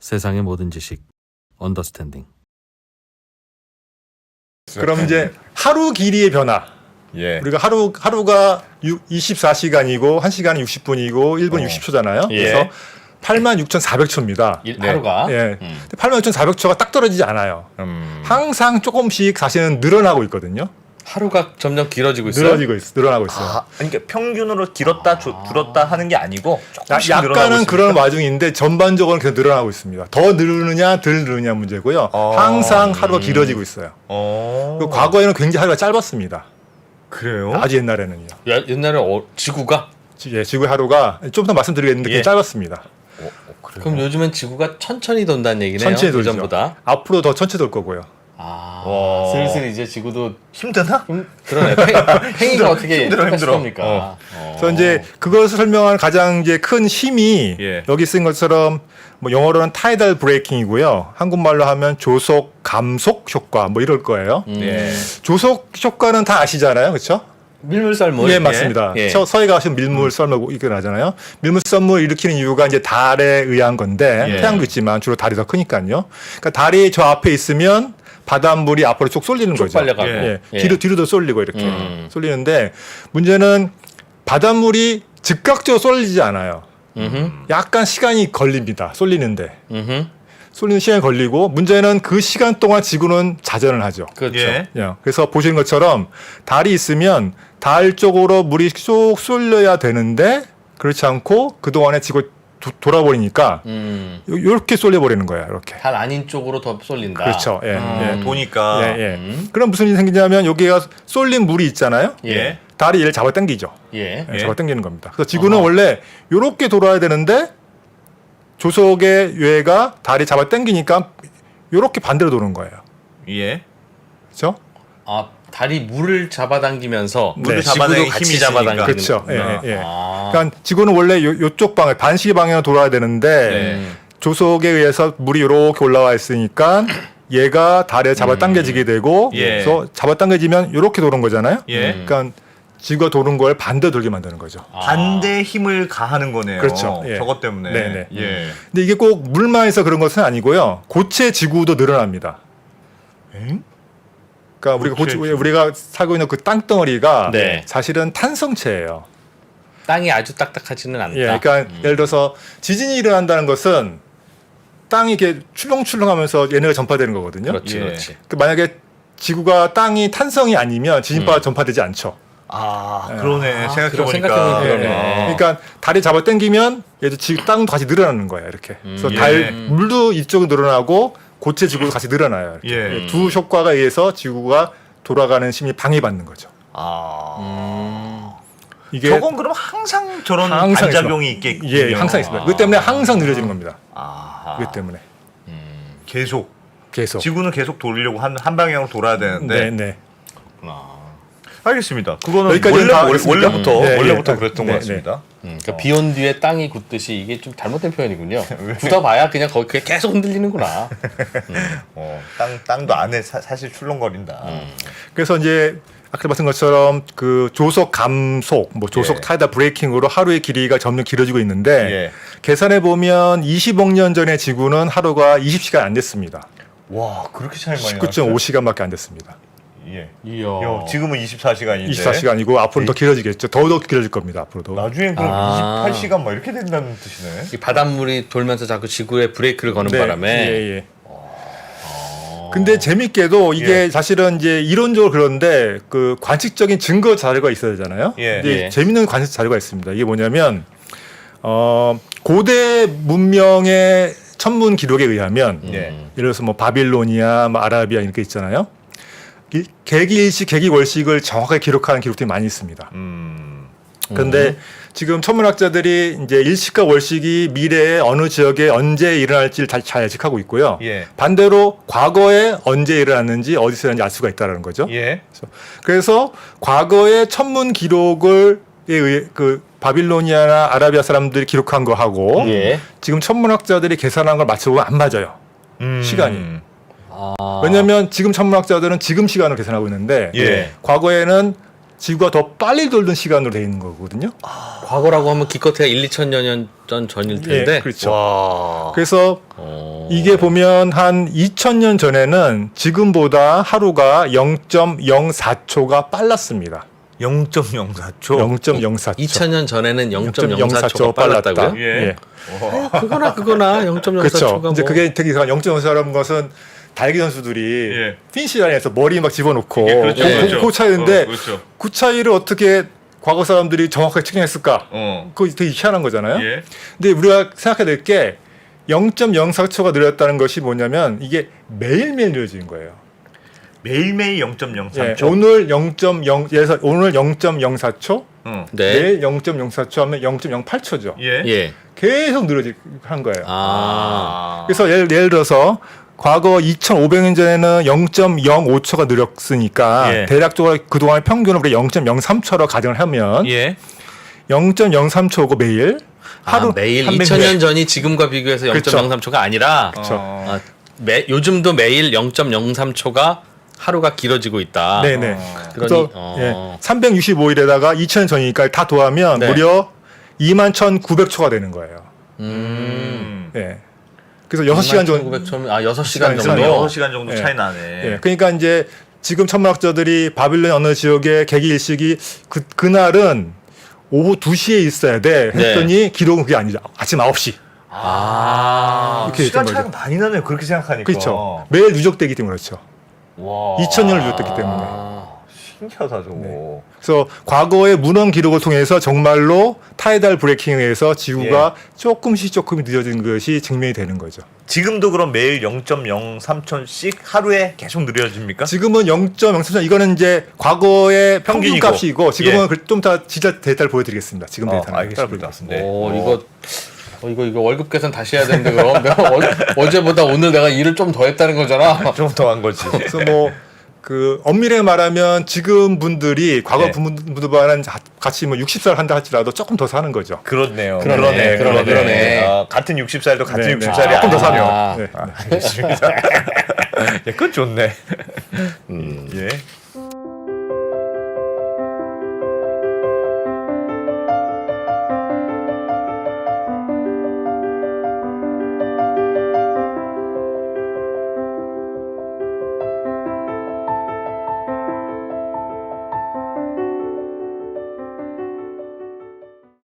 세상의 모든 지식 언더스탠딩. 그럼 이제 하루 길이의 변화. 예. 우리가 하루가 24시간이고 1시간이 60분이고 1분 60초잖아요. 예. 그래서 86,400초입니다. 하루가. 예. 86,400초가 딱 떨어지지 않아요. 항상 조금씩 사실은 늘어나고 있거든요. 하루가 점점 길어지고 있어요. 늘어나고 있어요. 아, 그러니까 평균으로 길었다 줄었다 하는 게 아니고 조금씩 늘어나고 약간은 있습니까? 그런 와중인데 전반적으로 계속 늘어나고 있습니다. 더 늘느냐 덜 늘느냐 문제고요. 항상 하루가 길어지고 있어요. 그리고 과거에는 굉장히 하루가 짧았습니다. 그래요? 아주 옛날에는요. 옛날에 지구가? 예, 지구의 하루가 좀 더 말씀드리겠는데 굉장히 예. 짧았습니다. 그럼 요즘은 지구가 천천히 돈다는 얘기네요. 천천히 돌죠. 예전보다. 앞으로 더 천천히 돌 거고요. 와. 슬슬 이제 지구도 힘드나? 그러네. 팽이가 어떻게 힘들어. 겁니까? 그래서 이제 그것을 설명하는 가장 이제 큰 힘이 예. 여기 쓴 것처럼 뭐 영어로는 타이달 브레이킹이고요. 한국말로 하면 조속 감속 효과 뭐 이럴 거예요. 예. 조속 효과는 다 아시잖아요, 그렇죠? 밀물썰물. 예, 맞습니다. 예. 서해 가시면 밀물 썰물 이렇게 나잖아요. 밀물 썰물 일으키는 이유가 이제 달에 의한 건데 예. 태양도 있지만 주로 달이 더 크니까요. 그러니까 달이 저 앞에 있으면 바닷물이 앞으로 쭉 쏠리는 쭉 거죠. 빨려가고. 예. 예. 뒤로도 쏠리고 이렇게 쏠리는데 문제는 바닷물이 즉각적으로 쏠리지 않아요. 약간 시간이 걸립니다. 쏠리는데. 쏠리는 시간이 걸리고 문제는 그 시간 동안 지구는 자전을 하죠. 그렇죠. 예. 그래서 보시는 것처럼 달이 있으면 달 쪽으로 물이 쏙 쏠려야 되는데 그렇지 않고 그동안에 지구 돌아버리니까 이렇게 쏠려버리는 거예요. 이렇게. 달 아닌 쪽으로 더 쏠린다. 그렇죠. 예. 예. 보니까 그럼 무슨 일이 생기냐면 여기가 쏠린 물이 있잖아요. 예. 달이 얘를 잡아당기죠. 예. 예, 잡아당기는 겁니다. 그래서 지구는 원래 이렇게 돌아야 되는데 조석의 유해가 달이 잡아당기니까 이렇게 반대로 도는 거예요. 예. 그렇죠? 아, 달이 물을 잡아당기면서 물을 지구도 잡아당기는 같이 힘이 잡아당기는. 그렇죠. 예, 아. 예. 아. 그러니까 지구는 원래 요쪽 방향, 반시 방향으로 돌아야 되는데 조석에 의해서 물이 이렇게 올라와 있으니까 얘가 달에 잡아당겨지게 되고 예. 그래서 잡아당겨지면 이렇게 도는 거잖아요. 예. 그러니까 지구가 도는 걸 반대 돌게 만드는 거죠. 반대 힘을 가하는 거네요. 그렇죠. 예. 저것 때문에. 네네. 예. 근데 이게 꼭 물만 해서 그런 것은 아니고요. 고체 지구도 늘어납니다. 그러니까 우리가 살고 있는 그 땅덩어리가 네. 사실은 탄성체예요. 땅이 아주 딱딱하지는 않다. 예, 그러니까 예를 들어서 지진이 일어난다는 것은 땅이 이렇게 출렁출렁하면서 얘네가 전파되는 거거든요. 그렇지, 예. 그렇지. 만약에 지구가 땅이 탄성이 아니면 지진파가 전파되지 않죠. 아, 그러네. 생각해보면 생각해보니까. 그러네. 그러니까 달이 잡아당기면 얘도 땅도 같이 늘어나는 거예요. 이렇게. 그래서 예. 물도 이쪽으로 늘어나고 고체 지구도 같이 늘어나요. 이렇게. 예. 두 효과가 의해서 지구가 돌아가는 힘이 방해받는 거죠. 이게 저건 그럼 항상 저런 항상 반작용이 있겠군요. 예, 항상 있습니다. 그것 때문에 항상 느려지는 겁니다. 아하. 그것 때문에 계속. 계속. 지구는 계속 돌리려고 한 방향으로 돌아야 되는데. 네. 알겠습니다. 그거는 여기까지는 다 알겠습니까? 원래부터 그랬던 네, 것 같습니다. 그러니까 비온 뒤에 땅이 굳듯이 이게 좀 잘못된 표현이군요. 굳어봐야 그냥 거기 계속 흔들리는구나. 땅도 안에 사실 출렁거린다. 그래서 이제 아까 말씀 것처럼 그 조속 감속, 뭐 조속 예. 타이다 브레이킹으로 하루의 길이가 점점 길어지고 있는데 예. 계산해 보면 20억 년 전에 지구는 하루가 20시간 안 됐습니다. 와, 그렇게 차이 많이 나요. 19.5시간밖에 안 됐습니다. 예. 이야. 지금은 24시간인데. 24시간이고 앞으로는 더 길어지겠죠. 더욱 길어질 겁니다. 앞으로도. 나중엔 그럼 아. 28시간 막 이렇게 된다는 뜻이네. 이 바닷물이 돌면서 자꾸 지구에 브레이크를 거는 바람에 예. 근데 재밌게도 이게 예. 사실은 이제 이론적으로 그런데 그 관측적인 증거 자료가 있어야 되잖아요. 예. 근데 예. 재밌는 관측 자료가 있습니다. 이게 뭐냐면 고대 문명의 천문 기록에 의하면 예. 예를 들어서 뭐 바빌로니아, 뭐 아라비아 이렇게 있잖아요. 개기일식, 개기월식을 정확하게 기록하는 기록들이 많이 있습니다. 그런데 지금 천문학자들이 이제 일식과 월식이 미래에 어느 지역에 언제 일어날지를 잘 예측하고 있고요. 예. 반대로 과거에 언제 일어났는지 어디서 일어났는지 알 수가 있다는 거죠. 예. 그래서 과거의 천문 기록을 그 바빌로니아나 아라비아 사람들이 기록한 거하고 예. 지금 천문학자들이 계산한 걸 맞춰보면 안 맞아요. 시간이. 아. 왜냐하면 지금 천문학자들은 지금 시간을 계산하고 있는데 예. 과거에는 지구가 더 빨리 돌던 시간으로 돼 있는 거거든요. 과거라고 하면 기껏해야 1, 2천 년 전일 텐데. 예, 그렇죠. 와. 그래서 이게 보면 한 2000년 전에는 지금보다 하루가 0.04초가 빨랐습니다. 0.04초. 0.04초. 2000년 전에는 0.04초가 0.04초가 빨랐다고요? 예. 그거나 0.04초가 그렇죠. 뭐. 이제 그게 되게 이상한 0.04라는 것은 달기 선수들이 예. 피니시 라인에서 머리 막 집어넣고 그렇죠, 그렇죠. 그 차이인데 그렇죠. 그 차이를 어떻게 과거 사람들이 정확하게 측정했을까? 그거 되게 희한한 거잖아요. 예. 근데 우리가 생각해야 될 게 0.04초가 늘었다는 것이 뭐냐면 이게 매일매일 늘어진 거예요. 매일매일 예, 0.03초. 오늘 0.0에서 오늘 0.04초, 네. 내일 0.04초 하면 0.08초죠. 예. 예. 계속 늘어지는 거예요. 그래서 예를 들어서 과거 2,500년 전에는 0.05초가 늘었으니까 예. 대략적으로 그동안 평균을 우리가 0.03초로 가정을 하면 예. 0.03초고 매일 하루 매일 한 2000년 전이 지금과 비교해서 그렇죠. 0.03초가 아니라 어. 요즘도 매일 0.03초가 하루가 길어지고 있다. 네네. 그러니 그래서 365일에다가 2000년 전이니까 다 더하면 네. 무려 21,900초가 되는 거예요. 네. 그래서 6시간 정도 900초면 6시간 시간 정도. 6시간 정도 예. 차이 나네. 예, 그러니까 이제 지금 천문학자들이 바빌론 어느 지역의 개기 일식이 그날은 오후 2시에 있어야 돼 했더니 기록은 그게 아니죠. 아침 9시. 이렇게 시간 된 차이가 거죠. 많이 나네요. 그렇게 생각하니까. 그렇죠. 매일 누적되기 때문에 그렇죠. 와. 2000년을 누적됐기 때문에. 신기하다 저거. 그래서 과거의 문헌 기록을 통해서 정말로 타이달 브레이킹에 의해서 지구가 조금씩 늦어진 것이 증명이 되는 거죠. 지금도 그럼 매일 0.03초씩 하루에 계속 느려집니까? 지금은 0.03초 이거는 이제 과거의 평균 평균이고. 값이고 지금은 예. 좀 더 진짜 데이터를 보여드리겠습니다. 지금 데이터는 알겠습니다. 네. 이거 월급 계산 다시 해야 되는데 그럼 내가 어제보다 오늘 내가 일을 좀 더 했다는 거잖아. 좀 더 한 거지. 그래서 뭐 그 엄밀히 말하면 지금 분들이 과거 네. 분들과는 같이 뭐 60살 한다 할지라도 조금 더 사는 거죠. 그렇네요. 그러네. 같은 60살도 같은 네, 60살이 조금 더 아니군요. 사네요. 네. 알겠습니다. 예, 그건 좋네. 예.